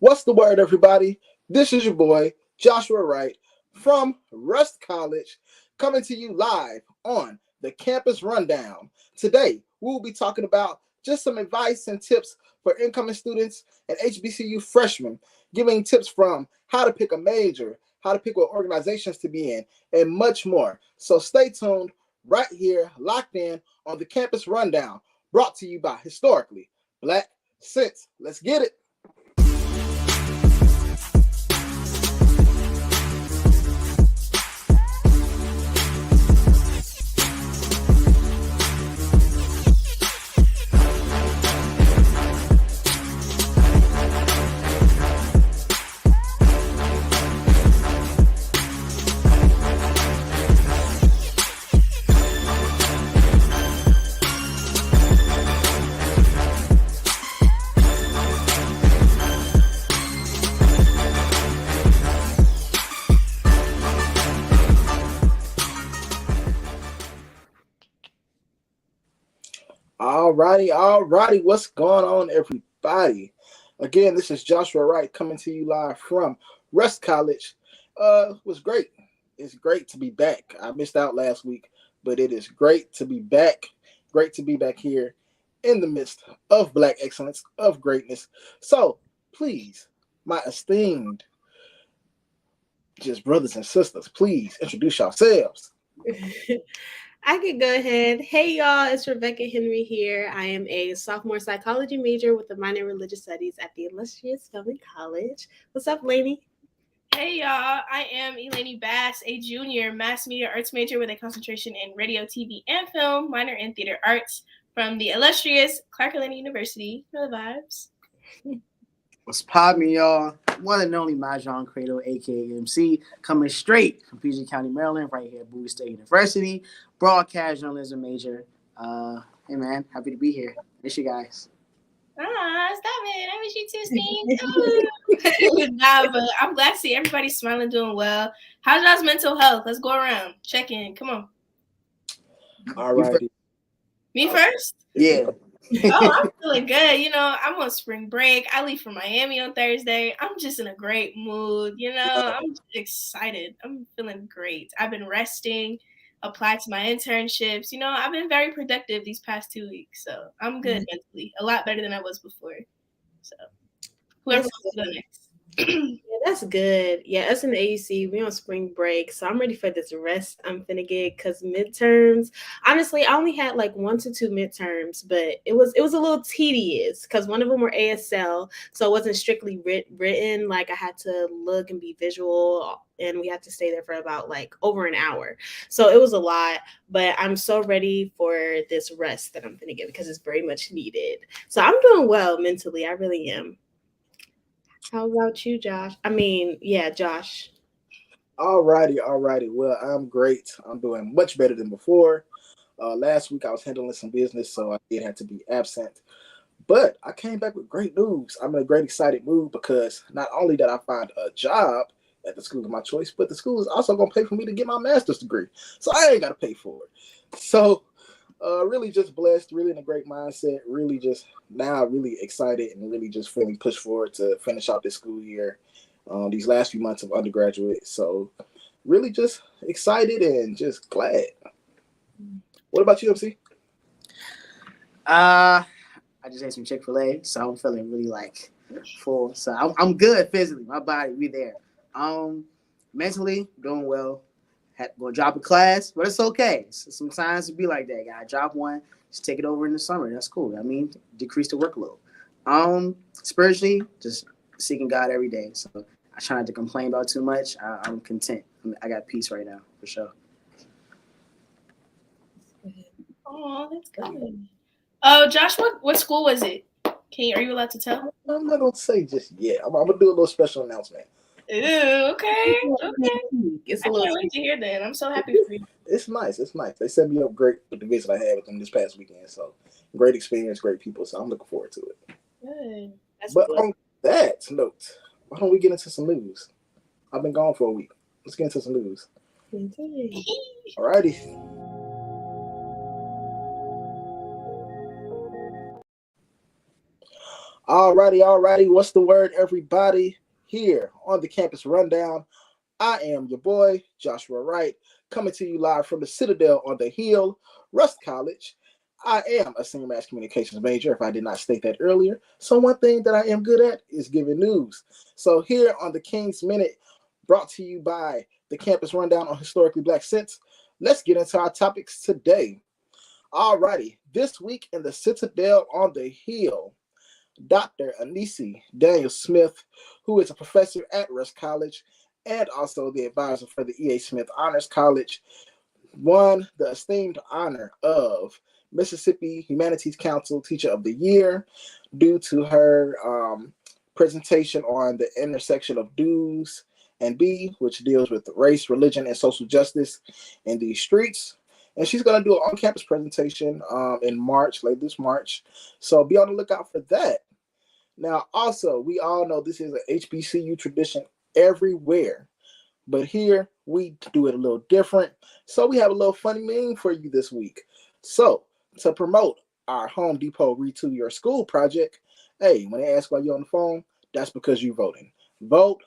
What's the word, everybody? This is your boy, Joshua Wright, from Rust College, coming to you live on the Campus Rundown. Today, we'll be talking about just some advice and tips for incoming students and HBCU freshmen, giving tips from how to pick a major, how to pick what organizations to be in, and much more. So stay tuned right here, locked in on the Campus Rundown, brought to you by Historically Black Sense. Let's get it. Alrighty. What's going on, everybody? Again, this is Joshua Wright coming to you live from Rust College. It was great. It's great to be back. I missed out last week, but it is great to be back. Great to be back here in the midst of Black excellence, of greatness. So, please, my esteemed just brothers and sisters, please introduce yourselves. I could go ahead. Hey, y'all, it's Rebecca Henry here. I am a sophomore psychology major with a minor in religious studies at the illustrious Spelman College. What's up, Lainey? Hey, y'all. I am Eleni Bass, a junior mass media arts major with a concentration in radio, TV, and film, minor in theater arts from the illustrious Clark Atlanta University. Know the vibes. What's poppin', y'all? One and only Mahjong Cradle, aka MC, coming straight from PG County, Maryland, right here at Bowie State University, broadcast journalism major. Hey man, happy to be here. Miss you guys. Stop it. I miss you too, Steve. Nah, but I'm glad to see everybody smiling, doing well. How's y'all's mental health? Let's go around. Check in. Come on. Alrighty. Me first? Yeah. I'm feeling good. I'm on spring break. I leave for Miami on Thursday. I'm just in a great mood. I'm excited. I'm feeling great. I've been resting, applied to my internships. I've been very productive these past 2 weeks. So I'm good mentally. A lot better than I was before. So whoever wants to go next. Yeah, that's good. Yeah, us in the AUC, we on spring break, so I'm ready for this rest I'm finna get because midterms. Honestly, I only had like 1 to 2 midterms, but it was a little tedious because one of them were ASL, so it wasn't strictly written. Like I had to look and be visual, and we had to stay there for about like over an hour. So it was a lot, but I'm so ready for this rest that I'm finna get because it's very much needed. So I'm doing well mentally. I really am. How about you, Josh? Josh. Alrighty. Well, I'm great. I'm doing much better than before. Last week I was handling some business, so I did have to be absent. But I came back with great news. I'm in a great excited mood because not only did I find a job at the school of my choice, but the school is also going to pay for me to get my master's degree. So I ain't got to pay for it. So really just blessed, really in a great mindset, really just now really excited and really just feeling pushed forward to finish out this school year, these last few months of undergraduate. So really just excited and just glad. What about you, MC? I just ate some Chick-fil-A, so I'm feeling really like full. So I'm good physically. My body, we there. Mentally, doing well. Had to go drop a class, but it's okay. So sometimes it be like that. Gotta drop one, just take it over in the summer. That's cool. I mean, decrease the workload. Spiritually, just seeking God every day. So I try not to complain about too much. I'm content. I got peace right now, for sure. Oh, that's good. Oh, Josh, what school was it? Are you allowed to tell? I'm not gonna say just yet. I'm gonna do a little special announcement. Ooh, okay. It's I can't wait to hear that. I'm so happy for you. It's nice. They set me up great with the visit I had with them this past weekend. So great experience, great people. So I'm looking forward to it. Good. But on that note, why don't we get into some news? I've been gone for a week. Let's get into some news. Alrighty. Alrighty. What's the word, everybody? Here on the Campus Rundown, I am your boy, Joshua Wright, coming to you live from the Citadel on the Hill, Rust College. I am a senior mass communications major, if I did not state that earlier. So, one thing that I am good at is giving news. So, here on the King's Minute, brought to you by the Campus Rundown on Historically Black Sense, let's get into our topics today. Alrighty, this week in the Citadel on the Hill, Dr. Anisi Daniel Smith, who is a professor at Rust College and also the advisor for the E.A. Smith Honors College, won the esteemed honor of Mississippi Humanities Council Teacher of the Year due to her presentation on the intersection of do's and be, which deals with race, religion, and social justice in these streets. And she's going to do an on-campus presentation in March, late this March. So be on the lookout for that. Now, also, we all know this is an HBCU tradition everywhere, but here we do it a little different. So we have a little funny meme for you this week. So to promote our Home Depot Retool Your School project, hey, when they ask why you're on the phone, that's because you're voting. Vote.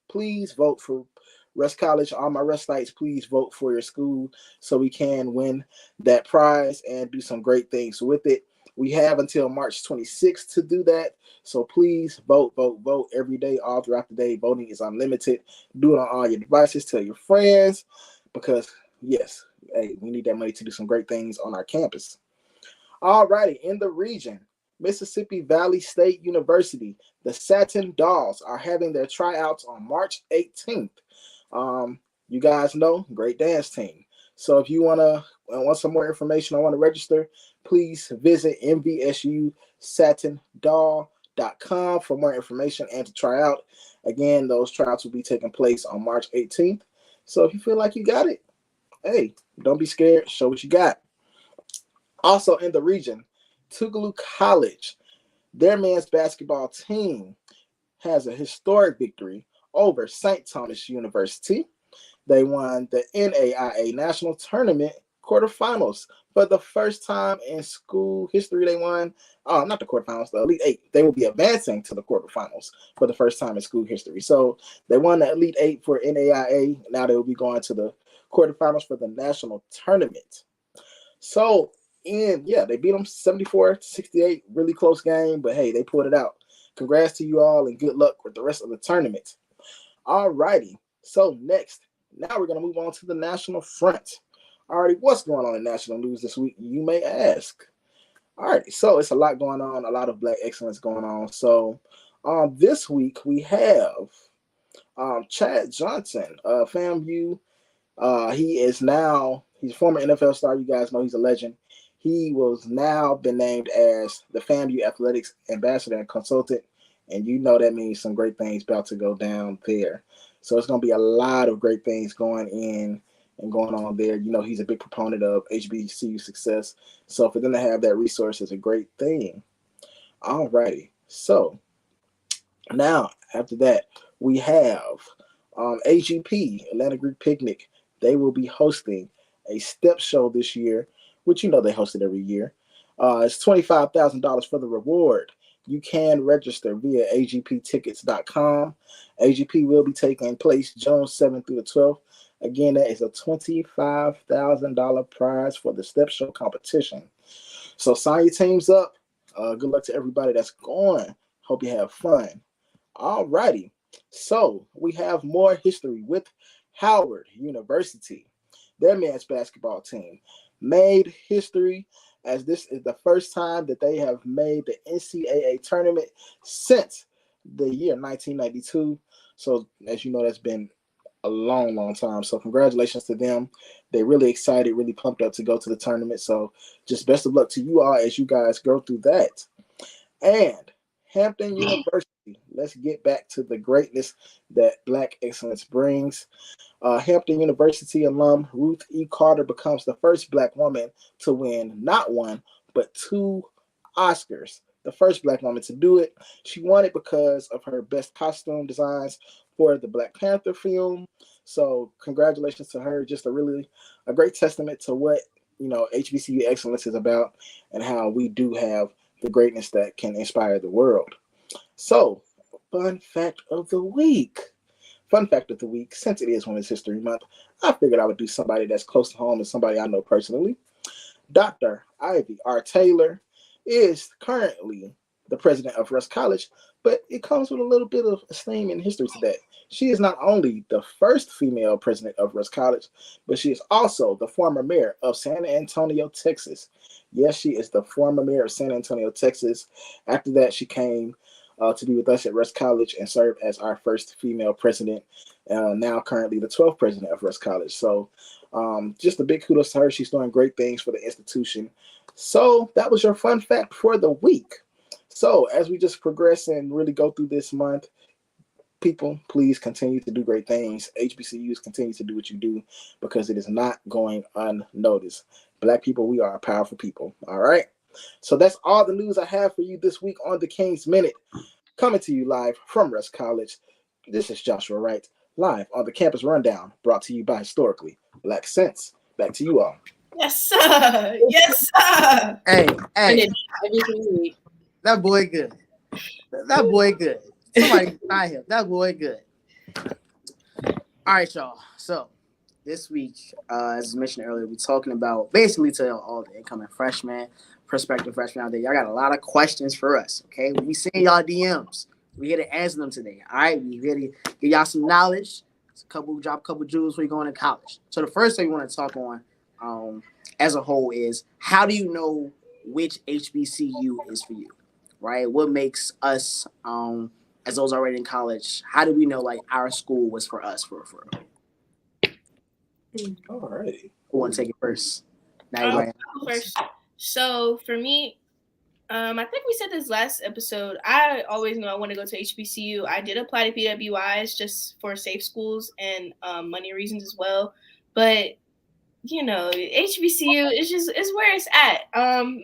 Please vote for Rust College. All my Rustites, please vote for your school so we can win that prize and do some great things with it. We have until March 26th to do that. So please vote every day, all throughout the day. Voting is unlimited. Do it on all your devices. Tell your friends because, yes, hey, we need that money to do some great things on our campus. All righty, in the region, Mississippi Valley State University, the Satin Dolls are having their tryouts on March 18th. You guys know, great dance team. So if you want some more information or want to register, please visit mvsusatindoll.com for more information and to try out. Again, those tryouts will be taking place on March 18th. So if you feel like you got it, hey, don't be scared. Show what you got. Also in the region, Tougaloo College, their men's basketball team has a historic victory over St. Thomas University. They won the NAIA National Tournament quarterfinals for the first time in school history. They won, not the quarterfinals, the Elite Eight. They will be advancing to the quarterfinals for the first time in school history. So they won the Elite Eight for NAIA. Now they will be going to the quarterfinals for the national tournament. So, they beat them 74-68, really close game, but hey, they pulled it out. Congrats to you all and good luck with the rest of the tournament. All righty. So next, now we're going to move on to the national front. All right, what's going on in national news this week, you may ask? All right, so it's a lot going on, a lot of Black excellence going on. So this week we have Chad Johnson, FAMU. He's a former NFL star. You guys know he's a legend. He was now been named as the FAMU Athletics Ambassador and Consultant. And you know that means some great things about to go down there. So it's going to be a lot of great things going on there. You know, he's a big proponent of HBCU success. So for them to have that resource is a great thing. All righty. So now after that, we have AGP, Atlanta Greek Picnic. They will be hosting a step show this year, which you know they host it every year. It's $25,000 for the reward. You can register via agptickets.com. AGP will be taking place June 7th through the 12th. Again, that is a $25,000 prize for the step show competition. So sign your teams up. Good luck to everybody that's going. Hope you have fun. All righty. So we have more history with Howard University. Their men's basketball team made history as this is the first time that they have made the NCAA tournament since the year 1992. So as you know, that's been a long time. So congratulations to them. They're really excited, really pumped up to go to the tournament. So just best of luck to you all as you guys go through that. And Hampton University, let's get back to the greatness that Black excellence brings. Hampton University alum Ruth E. Carter becomes the first Black woman to win not one, but 2 Oscars. The first Black woman to do it. She won it because of her best costume designs for the Black Panther film. So congratulations to her. Just a great testament to what HBCU excellence is about and how we do have the greatness that can inspire the world. So, fun fact of the week. Fun fact of the week, since it is Women's History Month, I figured I would do somebody that's close to home and somebody I know personally. Dr. Ivy R. Taylor is currently the president of Rusk College, but it comes with a little bit of esteem and history today. She is not only the first female president of Rusk College, but she is also the former mayor of San Antonio, Texas. Yes, she is the former mayor of San Antonio, Texas. After that, she came to be with us at Rusk College and served as our first female president, now currently the 12th president of Rusk College. So just a big kudos to her. She's doing great things for the institution. So that was your fun fact for the week. So as we just progress and really go through this month, people, please continue to do great things. HBCUs, continue to do what you do because it is not going unnoticed. Black people, we are a powerful people. All right. So that's all the news I have for you this week on the King's Minute. Coming to you live from Rusk College. This is Joshua Wright, live on the Campus Rundown, brought to you by Historically Black Sense. Back to you all. Yes, sir. Yes, sir. Hey, Everything you need. that boy good. That boy good. Somebody buy him. That boy good. All right, y'all. So this week, as mentioned earlier, we're talking about basically to all the incoming freshmen, prospective freshmen out there. Y'all got a lot of questions for us. Okay, we send y'all DMs. We here to answer them today. All right, we here to give y'all some knowledge. Drop a couple jewels before you going to college. So the first thing we want to talk on, as a whole, is how do you know which HBCU is for you, right? What makes us, as those already in college, how do we know like our school was for us for? All right. Who want to take it first? First. So for me, I think we said this last episode. I always knew I want to go to HBCU. I did apply to PWIs just for safe schools and money reasons as well. But you know, HBCU is where it's at.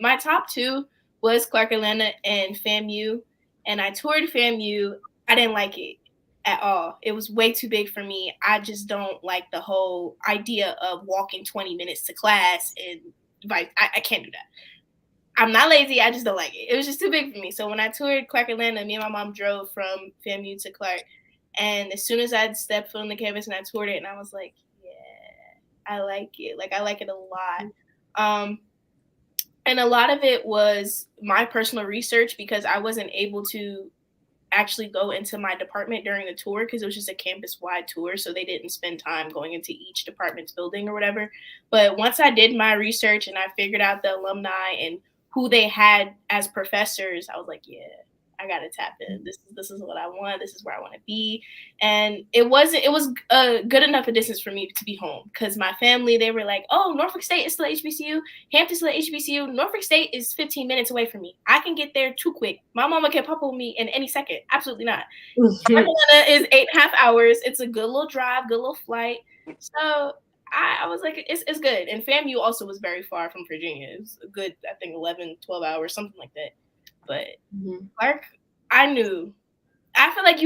My top two was Clark Atlanta and FAMU, and I toured FAMU. I didn't like it at all. It was way too big for me. I just don't like the whole idea of walking 20 minutes to class, and like I can't do that. I'm not lazy. I just don't like it. It was just too big for me. So when I toured Clark Atlanta, me and my mom drove from FAMU to Clark, and as soon as I stepped foot on the campus and I toured it, and I was like, I like it. Like, I like it a lot. And a lot of it was my personal research because I wasn't able to actually go into my department during the tour because it was just a campus-wide tour, so they didn't spend time going into each department's building or whatever. But once I did my research and I figured out the alumni and who they had as professors, I was like, yeah, I gotta tap in. This is what I want. This is where I want to be. And it was good enough a distance for me to be home because my family, they were like, oh, Norfolk State is still HBCU, Hampton's still HBCU. Norfolk State is 15 minutes away from me. I can get there too quick. My mama can pop on me in any second. Absolutely not. Atlanta is 8.5 hours. It's a good little drive, good little flight. So I was like, it's good. And FAMU also was very far from Virginia. It was a good, I think, 11, 12 hours, something like that. But Clark, I knew. I feel like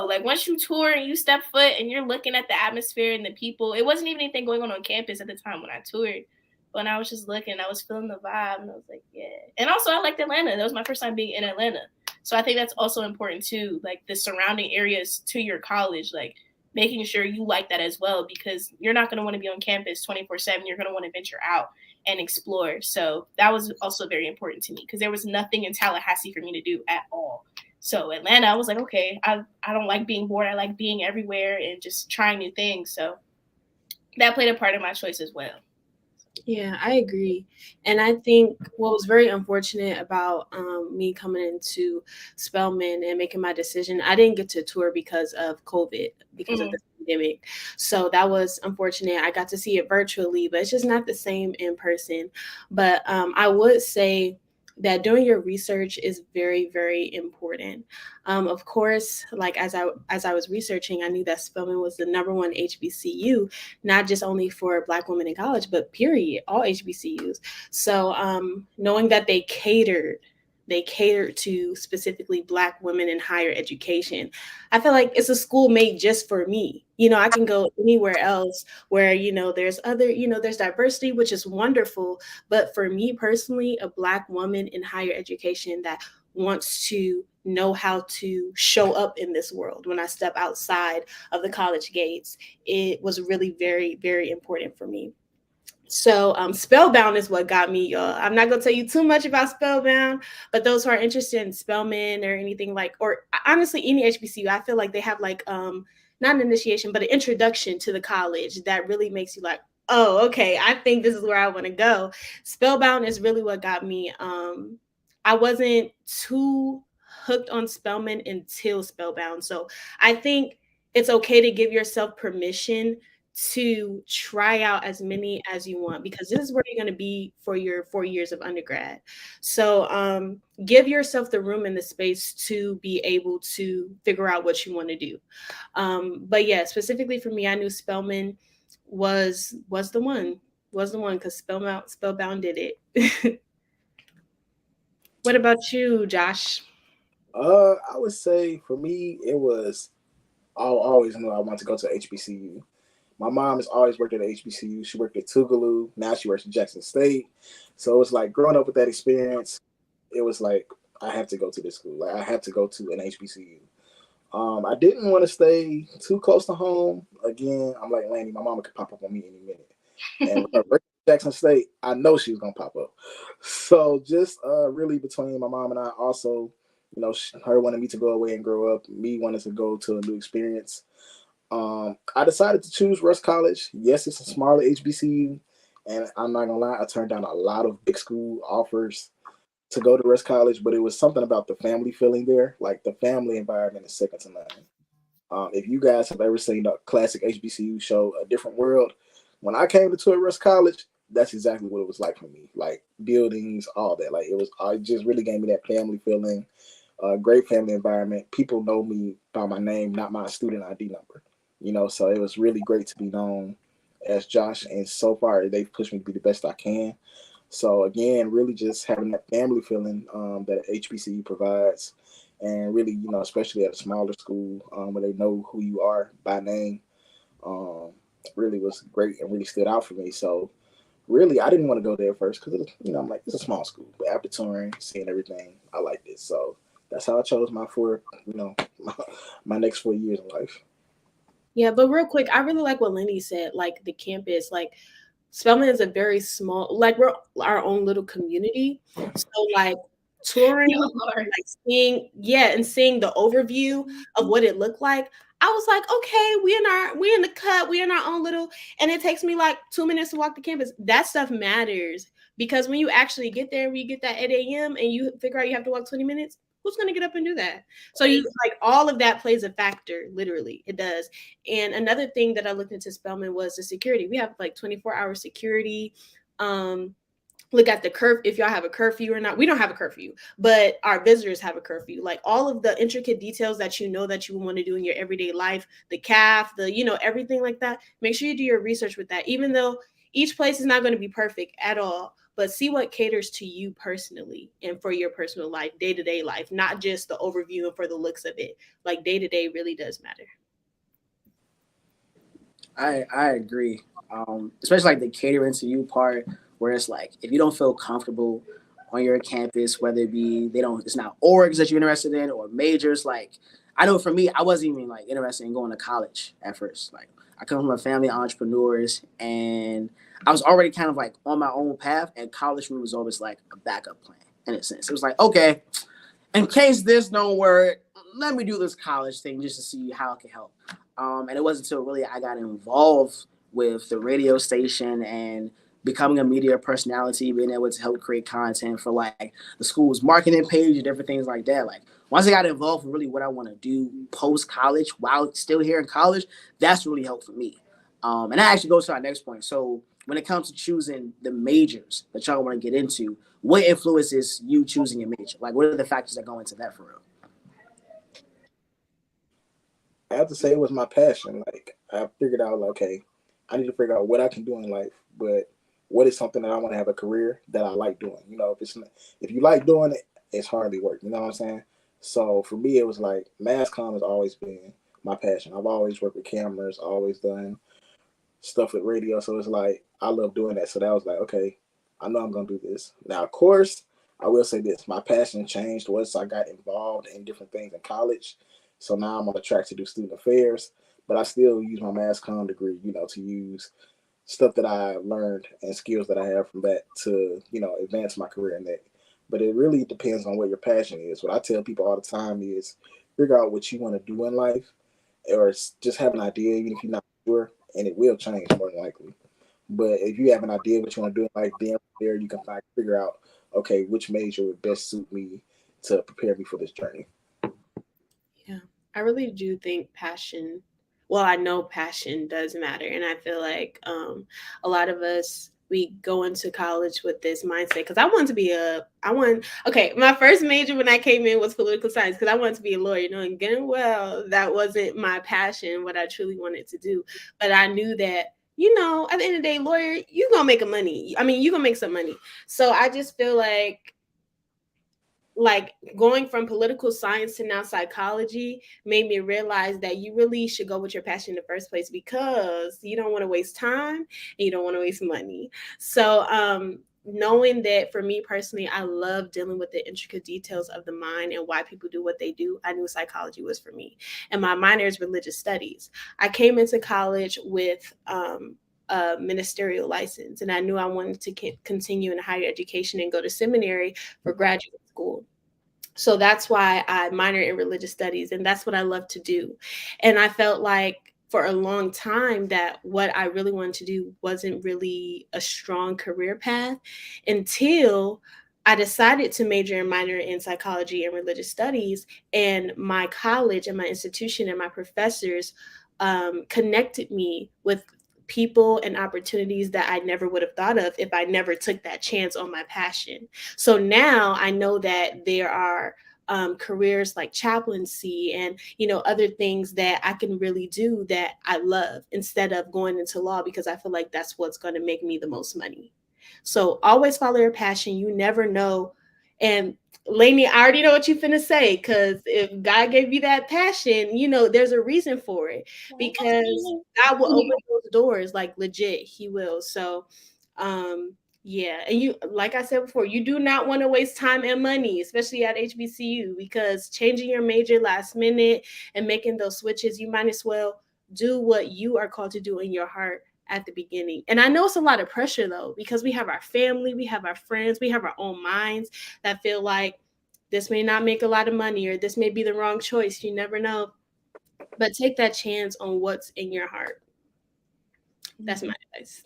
like once you tour and you step foot and you're looking at the atmosphere and the people, it wasn't even anything going on campus at the time when I toured. But when I was just looking, I was feeling the vibe, and I was like, yeah. And also, I liked Atlanta. That was my first time being in Atlanta. So I think that's also important too, like the surrounding areas to your college, like making sure you like that as well, because you're not going to want to be on campus 24/7. You're going to want to venture out and explore. So that was also very important to me because there was nothing in Tallahassee for me to do at all. So Atlanta, I was like, okay, I don't like being bored. I like being everywhere and just trying new things. So that played a part in my choice as well. Yeah, I agree. And I think what was very unfortunate about me coming into Spelman and making my decision, I didn't get to tour because of COVID, because of the pandemic. So that was unfortunate. I got to see it virtually, but it's just not the same in person. But I would say that doing your research is very, very important. Of course, like as I was researching, I knew that Spelman was the #1 HBCU, not just only for Black women in college, but period, all HBCUs. So knowing that they catered they cater to specifically Black women in higher education. I feel like it's a school made just for me. I can go anywhere else where, there's other, there's diversity, which is wonderful. But for me personally, a Black woman in higher education that wants to know how to show up in this world when I step outside of the college gates, it was really very, very important for me. So Spellbound is what got me, y'all. I'm not gonna tell you too much about Spellbound, but those who are interested in Spellman or anything like, or honestly any HBCU, I feel like they have like not an initiation, but an introduction to the college that really makes you like, oh, okay, I think this is where I want to go. Spellbound is really what got me. I wasn't too hooked on Spellman until Spellbound. So I think it's okay to give yourself permission to try out as many as you want, because this is where you're going to be for your 4 years of undergrad. So give yourself the room and the space to be able to figure out what you want to do. But yeah, specifically for me, I knew Spellman was the one, because Spellbound did it. What about you, Josh? I would say for me, it was, I always knew I wanted to go to HBCU. My mom has always worked at HBCU. She worked at Tougaloo. Now she works at Jackson State. So it was like growing up with that experience, it was like, I have to go to this school. Like I have to go to an HBCU. I didn't want to stay too close to home. Again, I'm like, Lanny, my mama could pop up on me any minute. And when I worked at Jackson State, I know she was going to pop up. So just really between my mom and I also, her wanting me to go away and grow up, me wanting to go to a new experience. I decided to choose Rush College. Yes, it's a smaller HBCU, and I'm not gonna lie, I turned down a lot of big school offers to go to Rush College, but it was something about the family feeling there. Like the family environment is second to none. If you guys have ever seen a classic HBCU show, A Different World, when I came to a Rush College, that's exactly what it was like for me. Like buildings, all that. Like it just really gave me that family feeling. Great family environment. People know me by my name, not my student ID number. So it was really great to be known as Josh, and so far they've pushed me to be the best I can. So again, really just having that family feeling that HBCU provides, and really, especially at a smaller school where they know who you are by name, really was great and really stood out for me. So really, I didn't want to go there first because I'm like, it's a small school, but after touring, seeing everything, I liked it. So that's how I chose my my next 4 years of life. Yeah, but real quick, I really like what Lenny said, like the campus, like Spelman is a very small, like we're our own little community. So like touring, like seeing the overview of what it looked like, I was like, okay, we in the cut, we in our own little, and it takes me like 2 minutes to walk the campus. That stuff matters because when you actually get there, when you get that 8 a.m. and you figure out you have to walk 20 minutes, who's gonna get up and do that? So you like all of that plays a factor, literally, it does. And another thing that I looked into Spelman was the security. We have like 24-hour security. Look at the if y'all have a curfew or not. We don't have a curfew, but our visitors have a curfew. Like all of the intricate details that you want to do in your everyday life, the CAF, everything like that. Make sure you do your research with that, even though each place is not going to be perfect at all. But see what caters to you personally and for your personal life, day-to-day life, not just the overview and for the looks of it. Like day-to-day really does matter. I agree. Especially like the catering to you part, where it's like if you don't feel comfortable on your campus, whether it be it's not orgs that you're interested in or majors. Like I know for me, I wasn't even like interested in going to college at first. Like I come from a family of entrepreneurs, and I was already kind of like on my own path, and college for me was always like a backup plan in a sense. It was like, okay, in case this don't work, let me do this college thing just to see how it can help. And it wasn't until really I got involved with the radio station and becoming a media personality, being able to help create content for like the school's marketing page and different things like that. Like once I got involved with really what I want to do post college while still here in college, that's really helped for me. And that actually goes to our next point. So when it comes to choosing the majors that y'all want to get into, what influences you choosing a major? Like what are the factors that go into that for real? I have to say it was my passion. Like I figured out, like, okay, I need to figure out what I can do in life, but what is something that I want to have a career that I like doing. If you like doing it, it's hardly work. You know what I'm saying? So for me, it was like mass comm has always been my passion. I've always worked with cameras, always done stuff with radio. So it's like I love doing that. So that was like, okay, I know I'm gonna do this. Now, of course, I will say this: my passion changed once I got involved in different things in college. So now I'm on the track to do student affairs, but I still use my mass comm degree, to use stuff that I learned and skills that I have from that to, advance my career in that. But it really depends on what your passion is. What I tell people all the time is figure out what you want to do in life, or just have an idea, even if you're not sure, and it will change more than likely. But if you have an idea what you want to do in life, then there you can figure out, okay, which major would best suit me to prepare me for this journey. Yeah, I really do think passion. Well, I know passion does matter, and I feel like a lot of us we go into college with this mindset because my first major when I came in was political science because I wanted to be a lawyer, and getting well, that wasn't my passion, what I truly wanted to do. But I knew that, at the end of the day, lawyer, you're gonna make money. I mean, you're gonna make some money. So I just feel like going from political science to now psychology made me realize that you really should go with your passion in the first place because you don't want to waste time and you don't want to waste money. So knowing that for me personally, I love dealing with the intricate details of the mind and why people do what they do, I knew psychology was for me. And my minor is religious studies. I came into college with a ministerial license, and I knew I wanted to continue in higher education and go to seminary for graduate school. So that's why I minored in religious studies, and that's what I love to do. And I felt like for a long time that what I really wanted to do wasn't really a strong career path until I decided to major and minor in psychology and religious studies. And my college and my institution and my professors connected me with people and opportunities that I never would have thought of if I never took that chance on my passion. So now I know that there are careers like chaplaincy and other things that I can really do that I love instead of going into law because I feel like that's what's going to make me the most money. So always follow your passion. You never know. And Lainey, I already know what you're finna say, because if God gave you that passion, there's a reason for it, because God will open those doors, like legit, he will. So, yeah. And you, like I said before, you do not want to waste time and money, especially at HBCU, because changing your major last minute and making those switches, you might as well do what you are called to do in your heart at the beginning. And I know it's a lot of pressure though, because we have our family, we have our friends, we have our own minds that feel like this may not make a lot of money or this may be the wrong choice. You never know. But take that chance on what's in your heart. That's my advice.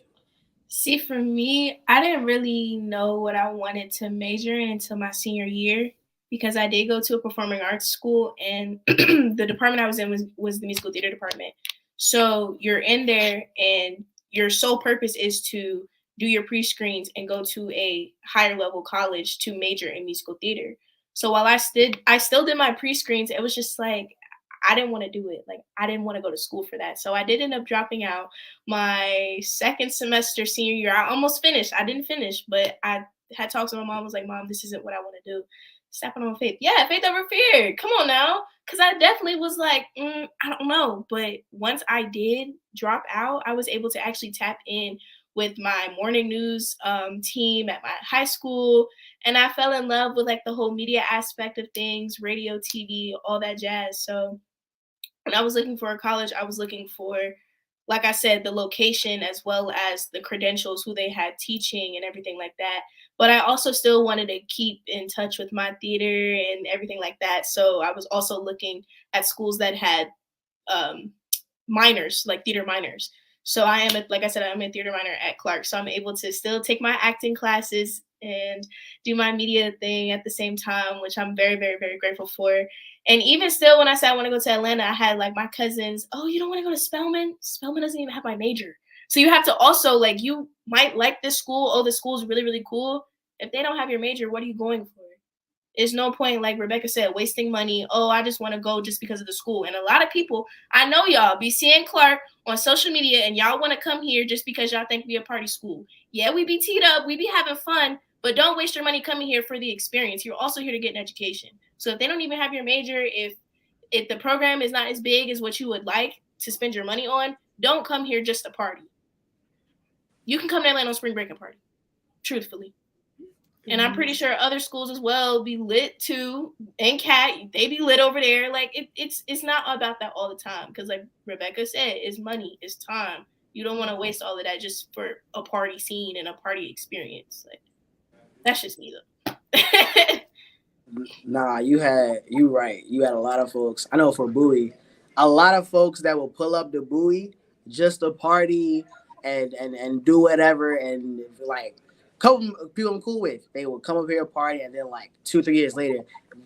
See, for me, I didn't really know what I wanted to major in until my senior year, because I did go to a performing arts school, and the department I was in was the musical theater department. So you're in there and your sole purpose is to do your pre-screens and go to a higher level college to major in musical theater. So while I still did my pre-screens, it was just like I didn't want to do it. Like I didn't want to go to school for that. So I did end up dropping out my second semester senior year. I almost finished. I didn't finish, but I had talks with my mom. I was like, Mom, this isn't what I want to do. Stepping on faith. Yeah, faith over fear. Come on now. Because I definitely was like, I don't know. But once I did drop out, I was able to actually tap in with my morning news team at my high school. And I fell in love with like the whole media aspect of things, radio, TV, all that jazz. So when I was looking for a college, I was looking for, like I said, the location as well as the credentials, who they had teaching and everything like that. But I also still wanted to keep in touch with my theater and everything like that. So I was also looking at schools that had minors, like theater minors. So like I said, I'm a theater minor at Clark. So I'm able to still take my acting classes and do my media thing at the same time, which I'm very, very, very grateful for. And even still, when I said I want to go to Atlanta, I had like my cousins, oh, you don't want to go to Spelman? Spelman doesn't even have my major. So you have to also, like, you might like this school. Oh, the school's really, really cool. If they don't have your major, what are you going for? There's no point, like Rebecca said, wasting money. Oh, I just want to go just because of the school. And a lot of people, I know y'all be seeing Clark on social media and y'all want to come here just because y'all think we a party school. Yeah, we be teed up. We be having fun. But don't waste your money coming here for the experience. You're also here to get an education. So if they don't even have your major, if the program is not as big as what you would like to spend your money on, don't come here just to party. You can come to Atlanta on spring break and party, truthfully. And I'm pretty sure other schools as well be lit too. And Cat, they be lit over there. Like it's not about that all the time. Because like Rebecca said, it's money, it's time. You don't want to waste all of that just for a party scene and a party experience. Like that's just me though. Nah, you right. You had a lot of folks. I know for Bowie, a lot of folks that will pull up the Bowie just to party and do whatever and like couple people I'm cool with. They will come up here party and then like 2-3 years later,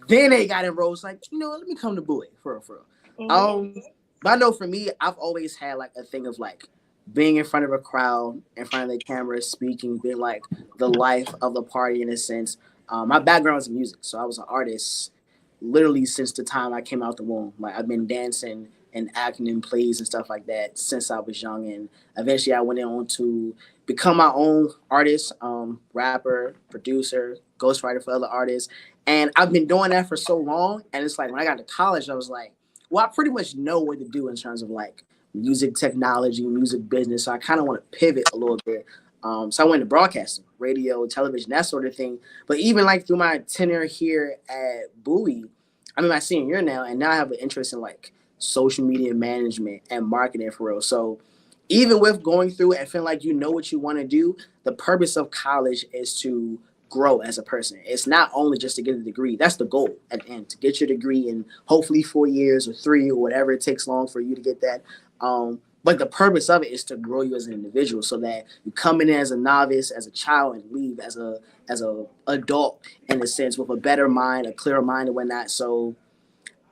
then they got enrolled. It's like, let me come to Bowie for real. Mm-hmm. But I know for me, I've always had like a thing of like being in front of a crowd, in front of the camera, speaking, being like the life of the party in a sense. My background is in music, so I was an artist literally since the time I came out the womb. Like I've been dancing and acting in plays and stuff like that since I was young, and eventually I went on to become my own artist, rapper, producer, ghostwriter for other artists, and I've been doing that for so long. And it's like when I got to college, I was like, well, I pretty much know what to do in terms of like music technology, music business. So I kind of want to pivot a little bit. So I went to broadcasting, radio, television, that sort of thing. But even like through my tenure here at Bowie, I'm in my senior year now, and now I have an interest in like social media management and marketing for real. So even with going through it and feeling like you know what you want to do, the purpose of college is to grow as a person. It's not only just to get a degree. That's the goal at the end, to get your degree in hopefully 4 years or 3 or whatever it takes long for you to get that. But the purpose of it is to grow you as an individual so that you come in as a novice, as a child, and leave as a adult in a sense with a better mind, a clearer mind and whatnot. So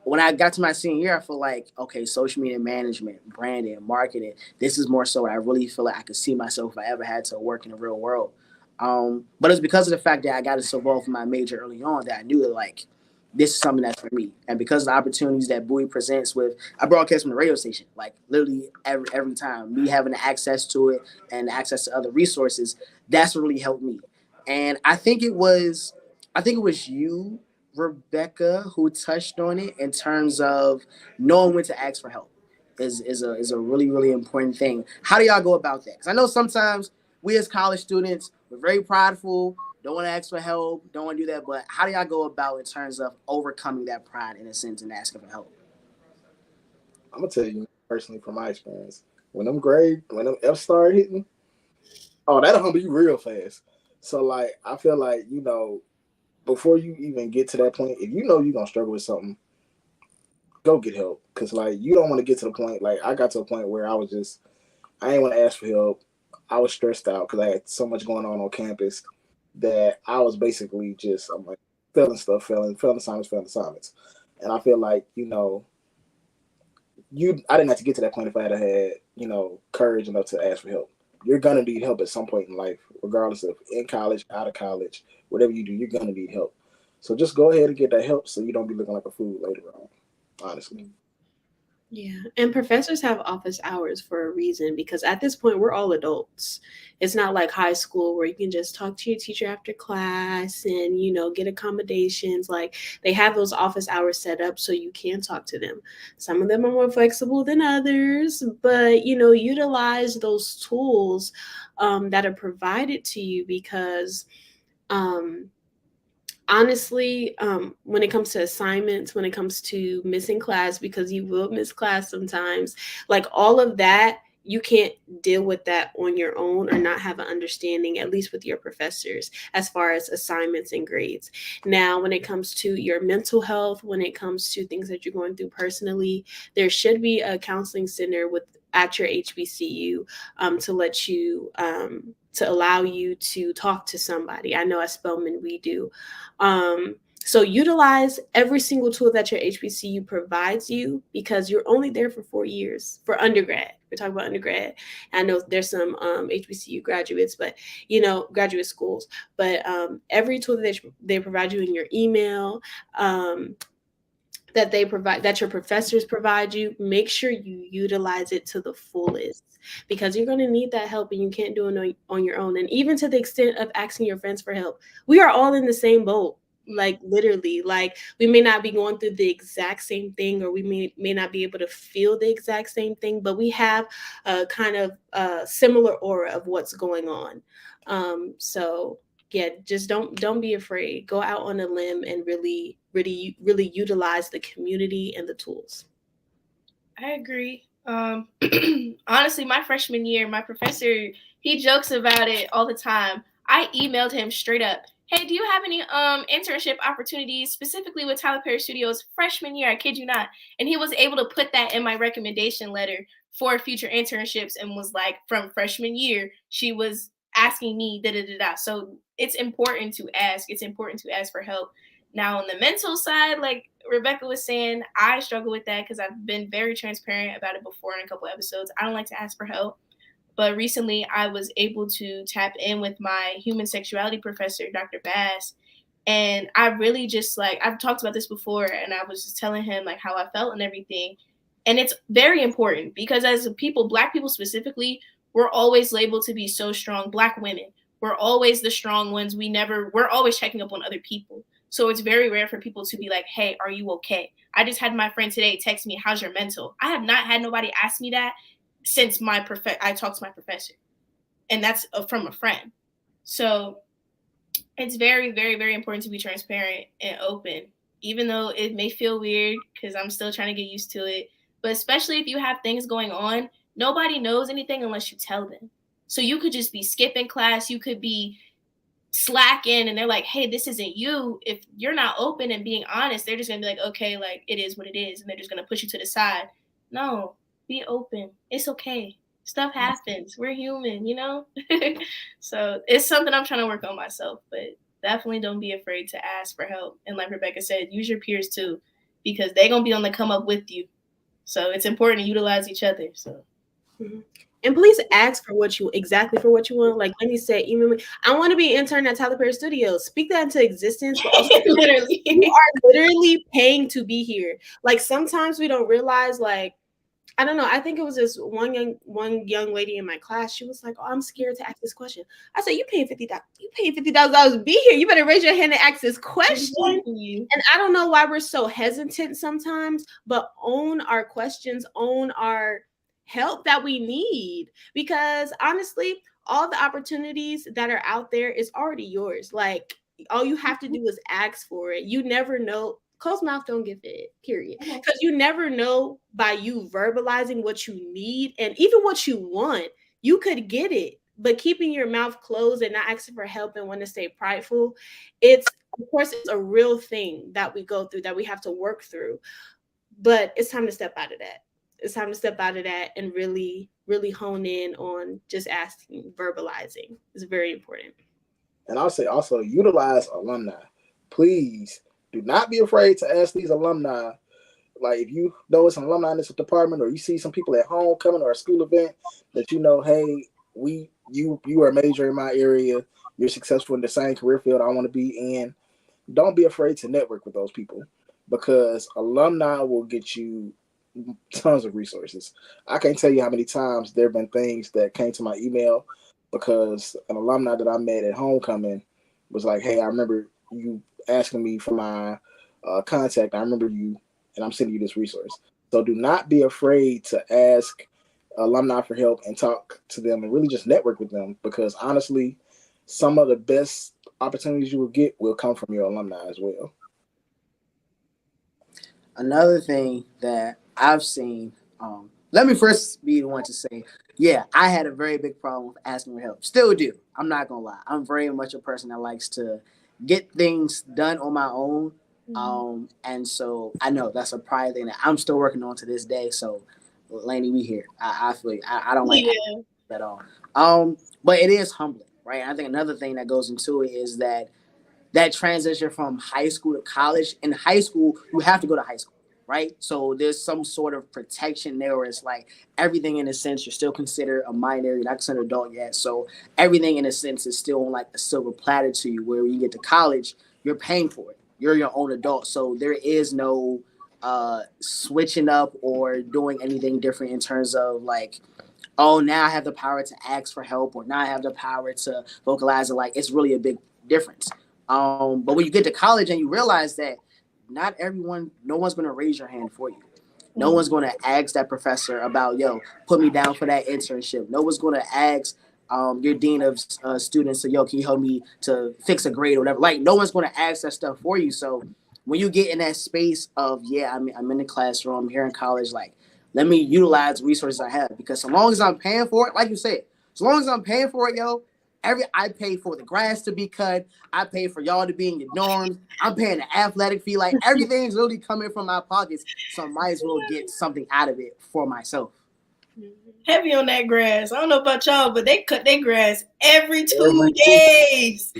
when I got to my senior year, I feel like, okay, social media management, branding, marketing, this is more so what I really feel like I could see myself if I ever had to work in the real world. But it's because of the fact that I got so involved in my major early on that I knew that like this is something that's for me. And because of the opportunities that Bowie presents with, I broadcast from the radio station, like literally every time. Me having access to it and access to other resources, that's what really helped me. And I think it was you, Rebecca, who touched on it in terms of knowing when to ask for help is a really, really important thing. How do y'all go about that? Because I know sometimes we as college students, we're very prideful, don't want to ask for help, don't want to do that. But how do y'all go about in terms of overcoming that pride in a sense and asking for help? I'm gonna tell you personally from my experience. When them F start hitting, oh, that'll humble you real fast. So like, I feel like before you even get to that point, if you know you're gonna struggle with something, go get help. Cause like you don't want to get to the point. Like I got to a point where I didn't want to ask for help. I was stressed out because I had so much going on campus that I was basically I'm like failing assignments. And I feel like, I didn't have to get to that point if I had, courage enough to ask for help. You're gonna need help at some point in life, regardless of in college, out of college, whatever you do, you're gonna need help. So just go ahead and get that help so you don't be looking like a fool later on, honestly. Yeah. And professors have office hours for a reason because at this point, we're all adults. It's not like high school where you can just talk to your teacher after class and, get accommodations. Like they have those office hours set up so you can talk to them. Some of them are more flexible than others, but, utilize those tools that are provided to you because, honestly, when it comes to assignments, when it comes to missing class, because you will miss class sometimes, like all of that, you can't deal with that on your own or not have an understanding, at least with your professors, as far as assignments and grades. Now, when it comes to your mental health, when it comes to things that you're going through personally, there should be a counseling center at your HBCU to let you to allow you to talk to somebody. I know at Spelman we do. So utilize every single tool that your HBCU provides you because you're only there for 4 years for undergrad. We're talking about undergrad. I know there's some HBCU graduates, but graduate schools. But every tool that they provide you in your email, that they provide, that your professors provide you, make sure you utilize it to the fullest, because you're going to need that help and you can't do it on your own. And even to the extent of asking your friends for help, we are all in the same boat. Like literally, like we may not be going through the exact same thing, or we may not be able to feel the exact same thing, but we have a kind of similar aura of what's going on. So yeah, just don't be afraid. Go out on a limb and really utilize the community and the tools. I agree. Honestly, my freshman year, my professor, he jokes about it all the time. I emailed him straight up, "Hey, do you have any internship opportunities specifically with Tyler Perry Studios freshman year?" I kid you not. And he was able to put that in my recommendation letter for future internships, and was like, from freshman year, she was asking me da da da da. So it's important to ask. It's important to ask for help. Now, on the mental side, like Rebecca was saying, I struggle with that because I've been very transparent about it before in a couple episodes. I don't like to ask for help. But recently, I was able to tap in with my human sexuality professor, Dr. Bass. And I really just, like, I've talked about this before, and I was just telling him, like, how I felt and everything. And it's very important because as people, Black people specifically, we're always labeled to be so strong. Black women, we're always the strong ones. We're always checking up on other people. So it's very rare for people to be like, "Hey, are you okay?" I just had my friend today text me, "How's your mental?" I have not had nobody ask me that since I talked to my professor, and that's from a friend. So it's very, very, very important to be transparent and open, even though it may feel weird because I'm still trying to get used to it. But especially if you have things going on, nobody knows anything unless you tell them. So you could just be skipping class, you could be slacking, and they're like, "Hey, this isn't you." If you're not open and being honest, they're just gonna be like, "Okay, like it is what it is," and they're just gonna push you to the side. No, be open. It's okay. Stuff happens. We're human, you know? So it's something I'm trying to work on myself, but definitely don't be afraid to ask for help. And like Rebecca said, use your peers too, because they're gonna be on the come up with you. So it's important to utilize each other. So And please ask for what you want. Like Lenny said, even I want to be an intern at Tyler Perry Studios. Speak that into existence. literally, you are literally paying to be here. Like sometimes we don't realize, like, I don't know. I think it was this one young lady in my class. She was like, "Oh, I'm scared to ask this question." I said, "You paying $50? You paying $50 to be here? You better raise your hand and ask this question." And I don't know why we're so hesitant sometimes, but own our questions, own our help that we need, because honestly, all the opportunities that are out there is already yours. Like all you have to do is ask for it. You never know. Closed mouth don't get fed, period. Because you never know, by you verbalizing what you need and even what you want, you could get it. But keeping your mouth closed and not asking for help and want to stay prideful, it's, of course, it's a real thing that we go through, that we have to work through. But it's time to step out of that. It's time to step out of that and really, really hone in on just asking, verbalizing. It's very important. And I'll say also utilize alumni. Please do not be afraid to ask these alumni. Like if you know it's an alumni in this department, or you see some people at homecoming or a school event that you know, hey, you are a major in my area, you're successful in the same career field I want to be in. Don't be afraid to network with those people, because alumni will get you tons of resources. I can't tell you how many times there have been things that came to my email because an alumni that I met at homecoming was like, "Hey, I remember you asking me for my contact. I remember you, and I'm sending you this resource." So do not be afraid to ask alumni for help and talk to them and really just network with them, because honestly, some of the best opportunities you will get will come from your alumni as well. Another thing that I've seen, let me first be the one to say, yeah, I had a very big problem with asking for help. Still do. I'm not going to lie. I'm very much a person that likes to get things done on my own. And so I know that's a pride thing that I'm still working on to this day. So, Lainey, we here. I feel I don't like that at all. But it is humbling, right? I think another thing that goes into it is that transition from high school to college. In high school, you have to go to high school, right? So there's some sort of protection there where it's like everything in a sense, you're still considered a minor, you're not considered an adult yet. So everything in a sense is still on like a silver platter to you, where when you get to college, you're paying for it. You're your own adult. So there is no switching up or doing anything different in terms of like, oh, now I have the power to ask for help, or now I have the power to vocalize it. Like, it's really a big difference. But when you get to college and you realize that not everyone, no one's going to raise your hand for you. No one's going to ask that professor about, yo, put me down for that internship. No one's going to ask your dean of students, so, yo, can you help me to fix a grade or whatever? Like, no one's going to ask that stuff for you. So when you get in that space of, yeah, I'm in the classroom, I'm here in college, like, let me utilize resources I have, because so long as I'm paying for it, like you said, so long as I'm paying for it, yo, I pay for the grass to be cut. I pay for y'all to be in your dorms. I'm paying the athletic fee. Like, everything's really coming from my pockets, so I might as well get something out of it for myself. Heavy on that grass. I don't know about y'all, but they cut their grass every 2 days.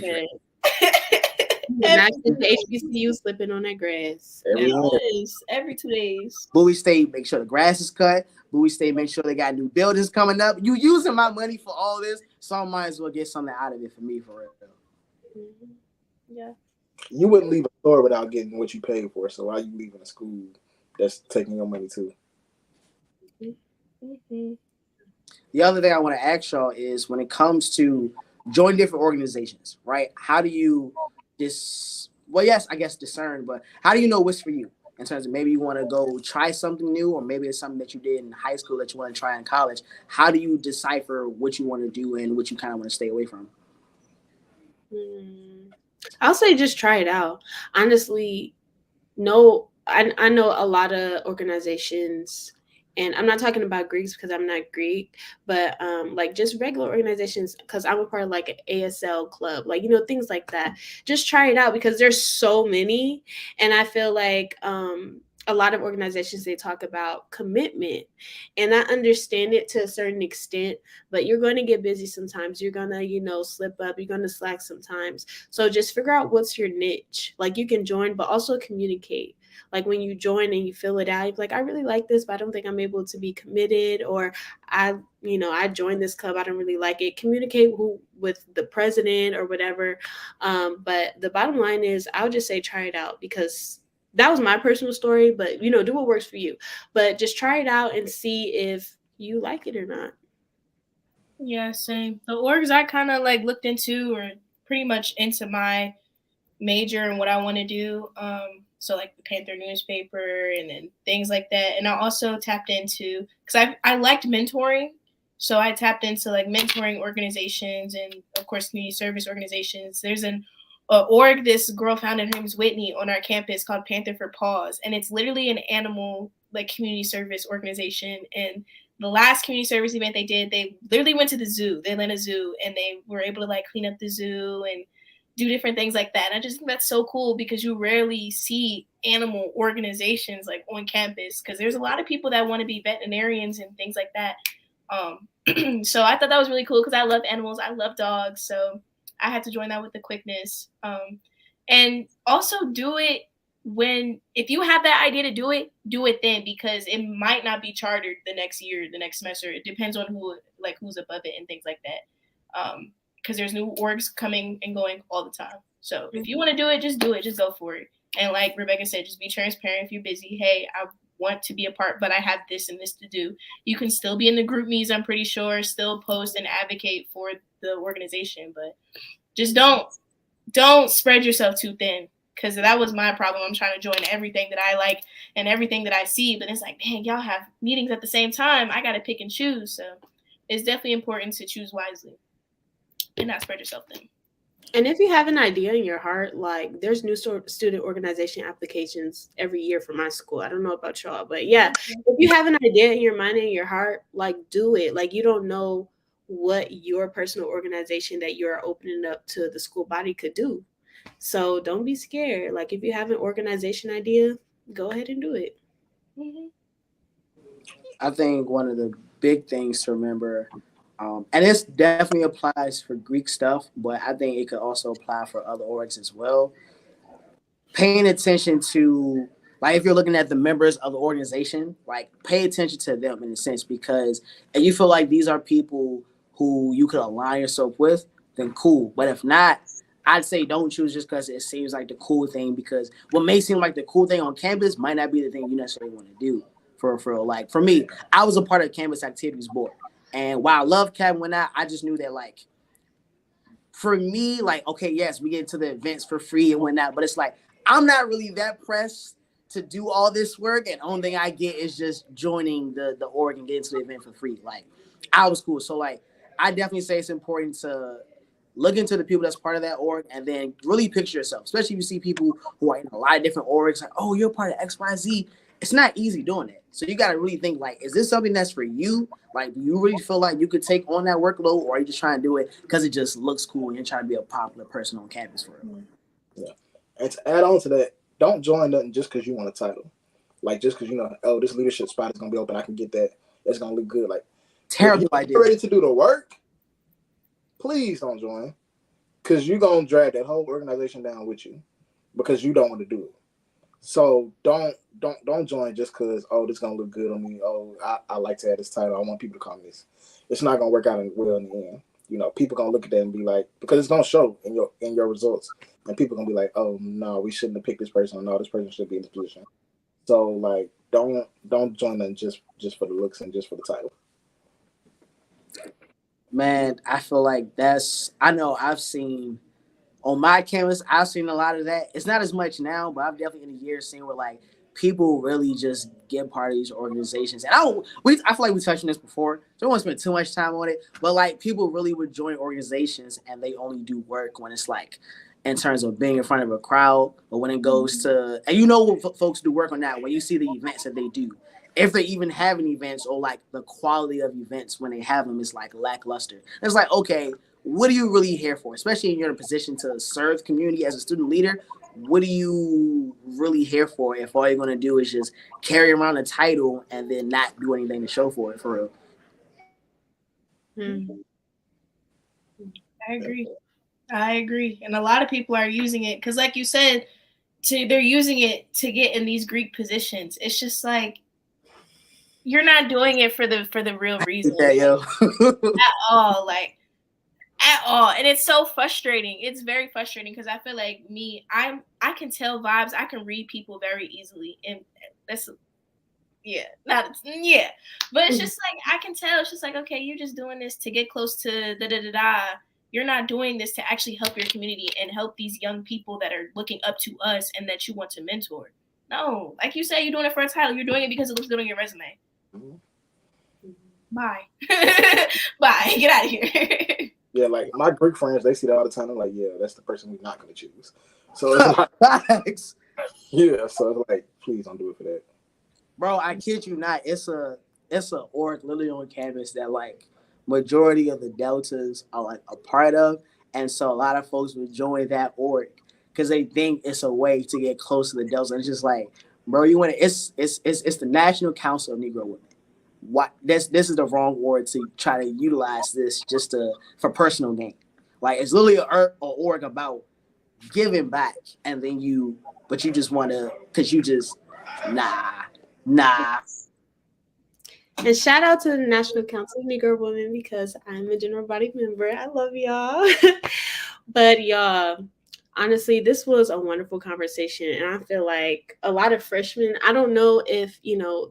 Not the HBCU slipping on that grass. Every 2 days. Bowie State, make sure the grass is cut. Bowie State, make sure they got new buildings coming up. You using my money for all this, so I might as well get something out of it for me, for real. Yeah. You wouldn't leave a store without getting what you paid for. So why are you leaving a school that's taking your money too? Mm-hmm. The other thing I want to ask y'all is, when it comes to joining different organizations, right? How do you discern, but how do you know what's for you? In terms of, maybe you want to go try something new, or maybe it's something that you did in high school that you want to try in college. How do you decipher what you want to do and what you kind of want to stay away from? I'll say just try it out. Honestly, no, I know a lot of organizations, and I'm not talking about Greeks because I'm not Greek, but like just regular organizations, because I'm a part of like an ASL club, like, things like that. Just try it out, because there's so many. And I feel like a lot of organizations, they talk about commitment, and I understand it to a certain extent, but you're going to get busy sometimes. You're going to, slip up. You're going to slack sometimes. So just figure out what's your niche. Like, you can join, but also communicate. Like, when you join and you fill it out, you're like, I really like this, but I don't think I'm able to be committed, or I joined this club, I don't really like it. Communicate with the president or whatever. But the bottom line is, I would just say try it out, because that was my personal story, but do what works for you. But just try it out and see if you like it or not. Yeah, same. The orgs I kind of like looked into are pretty much into my major and what I want to do. So like the Panther newspaper and then things like that. And I also tapped into, because I liked mentoring. So I tapped into like mentoring organizations and, of course, community service organizations. There's an org this girl founded, her name is Whitney, on our campus called Panther for Paws. And it's literally an animal like community service organization. And the last community service event they did, they literally went to the zoo, the Atlanta Zoo, and they were able to like clean up the zoo and do different things like that. And I just think that's so cool, because you rarely see animal organizations like on campus, because there's a lot of people that want to be veterinarians and things like that. So I thought that was really cool, because I love animals. I love dogs. So I had to join that with the quickness. And also do it if you have that idea to do it then, because it might not be chartered the next year, the next semester. It depends on who's above it and things like that. Because there's new orgs coming and going all the time. So if you want to do it, just go for it. And like Rebecca said, just be transparent. If you're busy, hey, I want to be a part, but I have this and this to do. You can still be in the group meets, I'm pretty sure, still post and advocate for the organization, but just don't spread yourself too thin, because that was my problem. I'm trying to join everything that I like and everything that I see, but it's like, man, y'all have meetings at the same time. I got to pick and choose. So it's definitely important to choose wisely and not spread yourself thin. And if you have an idea in your heart, like there's new student organization applications every year for my school. I don't know about y'all, but yeah, if you have an idea in your mind and your heart, like do it. Like, you don't know what your personal organization that you're opening up to the school body could do. So don't be scared. Like, if you have an organization idea, go ahead and do it. Mm-hmm. I think one of the big things to remember, and this definitely applies for Greek stuff, but I think it could also apply for other orgs as well. Paying attention to, like, if you're looking at the members of the organization, like, pay attention to them in a sense, because if you feel like these are people who you could align yourself with, then cool. But if not, I'd say don't choose just because it seems like the cool thing. Because what may seem like the cool thing on campus might not be the thing you necessarily want to do. For like for me, I was a part of campus activities board, and while I love Kevin when I just knew that like for me, like okay, yes, we get to the events for free and whatnot, but it's like I'm not really that pressed to do all this work, and the only thing I get is just joining the org and getting to the event for free. Like I was cool, so like I definitely say it's important to look into the people that's part of that org and then really picture yourself, especially if you see people who are in a lot of different orgs, like, oh, you're part of XYZ. It's not easy doing it. So you got to really think, like, is this something that's for you? Like, do you really feel like you could take on that workload, or are you just trying to do it because it just looks cool and you're trying to be a popular person on campus for it? Yeah. And to add on to that, don't join nothing just because you want a title. Like, just because you know, oh, this leadership spot is going to be open, I can get that. It's going to look good. Like, terrible if you're ready to do the work, please don't join. Because you're going to drag that whole organization down with you because you don't want to do it. So don't join just because, oh, this is going to look good on me. Oh, I like to have this title. I want people to call me this. It's not going to work out well in the end. You know, people going to look at that and be like, because it's going to show in your results. And people going to be like, oh, no, we shouldn't have picked this person. No, this person should be in this position. So, like, don't join them just for the looks and just for the title. Man, I feel like I know I've seen on my campus, I've seen a lot of that. It's not as much now, but I've definitely in the years seen where like people really just get part of these organizations. And I feel like we touched on this before, so I don't want to spend too much time on it. But like people really would join organizations and they only do work when it's like in terms of being in front of a crowd, but when it goes to, and you know what folks do work on that, when you see the events that they do, if they even have any events or like the quality of events when they have them is like lackluster. It's like, okay, what are you really here for? Especially when you're in a position to serve the community as a student leader, what are you really here for if all you're going to do is just carry around a title and then not do anything to show for it, for real? Mm-hmm. I agree. And a lot of people are using it because, like you said, they're using it to get in these Greek positions. It's just like you're not doing it for the real reason. Yeah, yo. At all. Like at all. And it's so frustrating. It's very frustrating because I feel like I can tell vibes. I can read people very easily. And that's but it's just like I can tell. It's just like, okay, you're just doing this to get close to da. You're not doing this to actually help your community and help these young people that are looking up to us and that you want to mentor. No, like you said, you're doing it for a title. You're doing it because it looks good on your resume. Mm-hmm. Bye. Bye. Get out of here. Yeah, like my Greek friends, they see that all the time. I'm like, yeah, that's the person we're not going to choose. So it's like, yeah, so it's like, please don't do it for that. Bro, I kid you not. It's a org literally on campus that like majority of the deltas are like a part of, and so a lot of folks would join that org because they think it's a way to get close to the deltas. And it's just like, bro, you want to? It's the National Council of Negro Women. What this is the wrong word to try to utilize this just for personal gain. Like it's literally a org about giving back, and then you just want to because you just nah. And shout out to the National Council of Negro Women because I'm a general body member. I love y'all. But y'all, honestly, this was a wonderful conversation. And I feel like a lot of freshmen, I don't know if,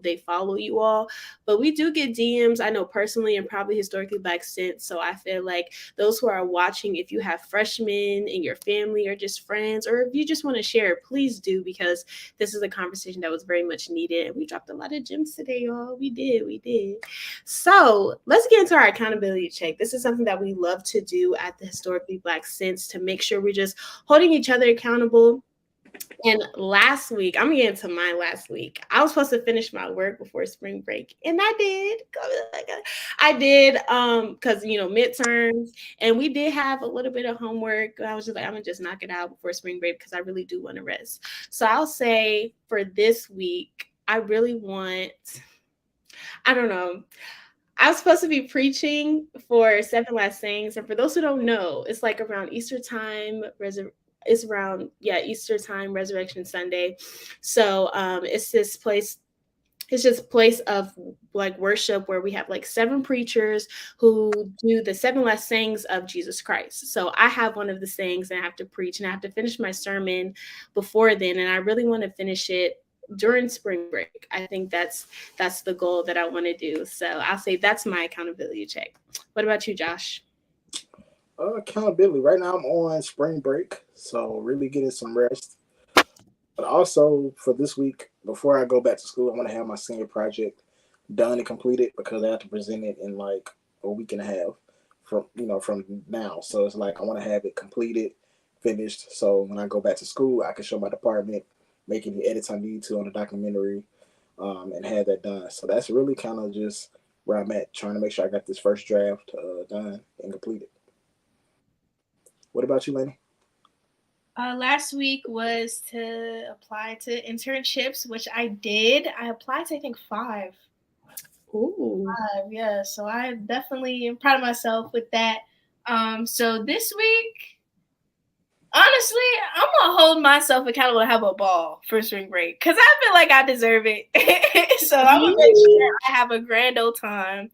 they follow you all, but we do get DMs, I know personally and probably historically Black sent. So I feel like those who are watching, if you have freshmen in your family or just friends, or if you just want to share, please do, because this is a conversation that was very much needed. And we dropped a lot of gems today, y'all. We did. So let's get into our accountability check. This is something that we love to do at the Historically Black Sense to make sure we're just holding each other accountable. And last week, I'm gonna get into mine last week. I was supposed to finish my work before spring break, and I did. Because midterms, and we did have a little bit of homework. I was just like, I'm gonna just knock it out before spring break because I really do want to rest. So I'll say for this week, I really want. I don't know. I was supposed to be preaching for 7 Last Sayings, and for those who don't know, it's like around Easter time. It's around Easter time, Resurrection Sunday. So it's this place it's just a place of like worship where we have like 7 preachers who do the 7 last sayings of Jesus Christ. So I have one of the sayings and I have to preach and I have to finish my sermon before then, and I really want to finish it during spring break. I think that's the goal that I want to do. So I'll say that's my accountability check. What about you, Josh? Accountability. Right now, I'm on spring break, so really getting some rest. But also for this week, before I go back to school, I want to have my senior project done and completed because I have to present it in like a week and a half from now. So it's like I want to have it completed, finished. So when I go back to school, I can show my department, make any edits I need to on the documentary, and have that done. So that's really kind of just where I'm at, trying to make sure I got this first draft done and completed. What about you, Lenny? Last week was to apply to internships, which I did. I applied to, I think, 5. Ooh. 5, yeah. So I definitely am proud of myself with that. So this week, honestly, I'm gonna hold myself accountable to have a ball for spring break because I feel like I deserve it. So I'm gonna make sure I have a grand old time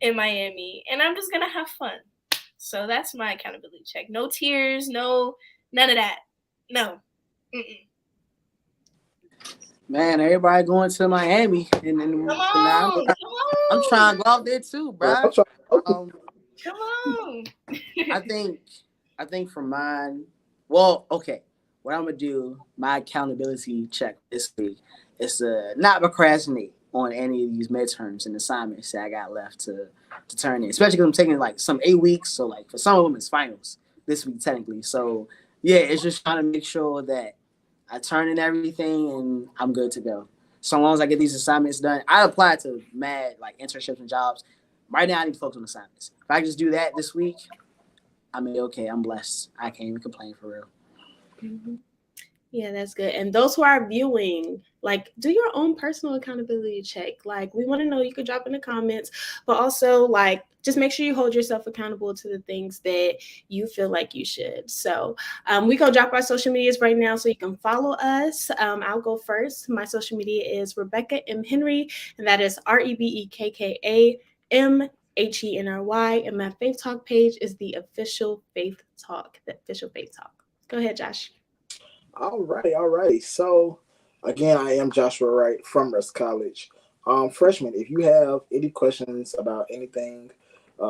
in Miami, and I'm just gonna have fun. So that's my accountability check. No tears, none of that. No. Mm-mm. Man, everybody going to Miami, and then Come on, I'm trying to go out there too, bro. come on. I think for mine, well, okay, what I'm gonna do, my accountability check this week is to not procrastinate on any of these midterms and assignments that I got left to turn in, especially because I'm taking like some 8 weeks, so like for some of them it's finals this week technically. So yeah, it's just trying to make sure that I turn in everything and I'm good to go. So long as I get these assignments done, I applied to mad like internships and jobs. Right now I need to focus on assignments. If I just do that this week, I mean, okay, I'm blessed. I can't even complain for real. Mm-hmm. Yeah, that's good. And those who are viewing, like, do your own personal accountability check. Like, we want to know, you could drop in the comments, but also, like, just make sure you hold yourself accountable to the things that you feel like you should. So we going to drop our social medias right now so you can follow us. I'll go first. My social media is Rebecca M. Henry, and that is REBEKKA MHENRY. And my Faith Talk page is the official Faith Talk. The official Faith Talk. Go ahead, Josh. All righty. So, again, I am Joshua Wright from Rusk College. Freshman, if you have any questions about anything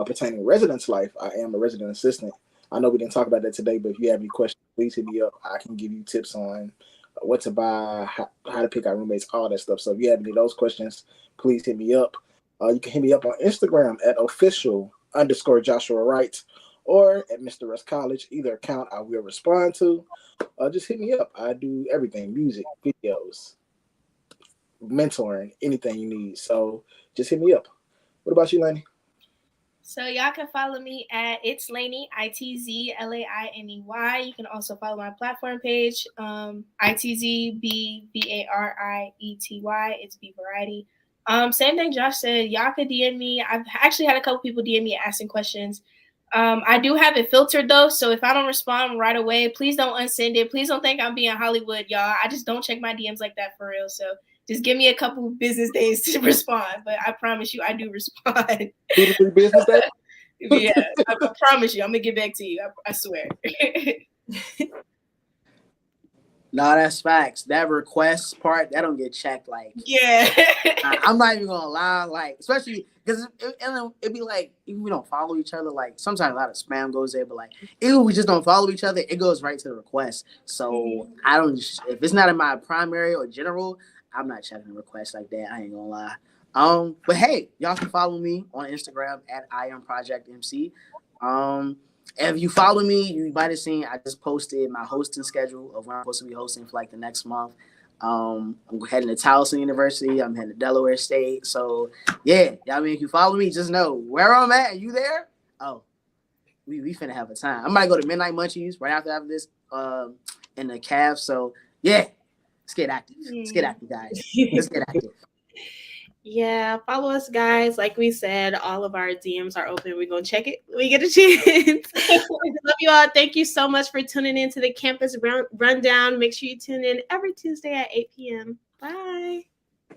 pertaining to residence life, I am a resident assistant. I know we didn't talk about that today, but if you have any questions, please hit me up. I can give you tips on what to buy, how to pick out roommates, all that stuff. So if you have any of those questions, please hit me up. You can hit me up on Instagram at official_Joshua Wright or at Mr. Rusk College. Either account I will respond to. Just hit me up. I do everything: music, videos, mentoring, anything you need. So just hit me up. What about you, Lainey? So y'all can follow me at It's Lainey, ITZLAINEY. You can also follow my platform page, ITZBVARIETY. It's B Variety. Same thing Josh said. Y'all could DM me. I've actually had a couple people DM me asking questions. I do have it filtered though, so if I don't respond right away, please don't unsend it. Please don't think I'm being Hollywood, y'all. I just don't check my DMs like that for real. So just give me a couple business days to respond, but I promise you I do respond. 2 to 3 business days? Yeah, I promise you I'm gonna get back to you. I swear. No, that's facts. That request part, that don't get checked. Like, yeah. I'm not even gonna lie. Like, especially because it'd be like, even we don't follow each other. Like, sometimes a lot of spam goes there, but like, even we just don't follow each other, it goes right to the request. So I don't. If it's not in my primary or general, I'm not checking the request like that. I ain't gonna lie. But hey, y'all can follow me on Instagram at IamProjectMC. If you follow me, you might have seen I just posted my hosting schedule of when I'm supposed to be hosting for like the next month. I'm heading to Towson University. I'm heading to Delaware State. So yeah, I mean, if you follow me, just know where I'm at. Are you there? Oh, we finna have a time. I'm about to go to Midnight Munchies right after this in the Cavs. So yeah, let's get active. Let's get active, guys. Let's get active. Yeah, follow us, guys. Like we said, all of our DMs are open. We're going to check it when we get a chance. Love you all. Thank you so much for tuning in to the Campus Rundown. Make sure you tune in every Tuesday at 8 p.m. Bye.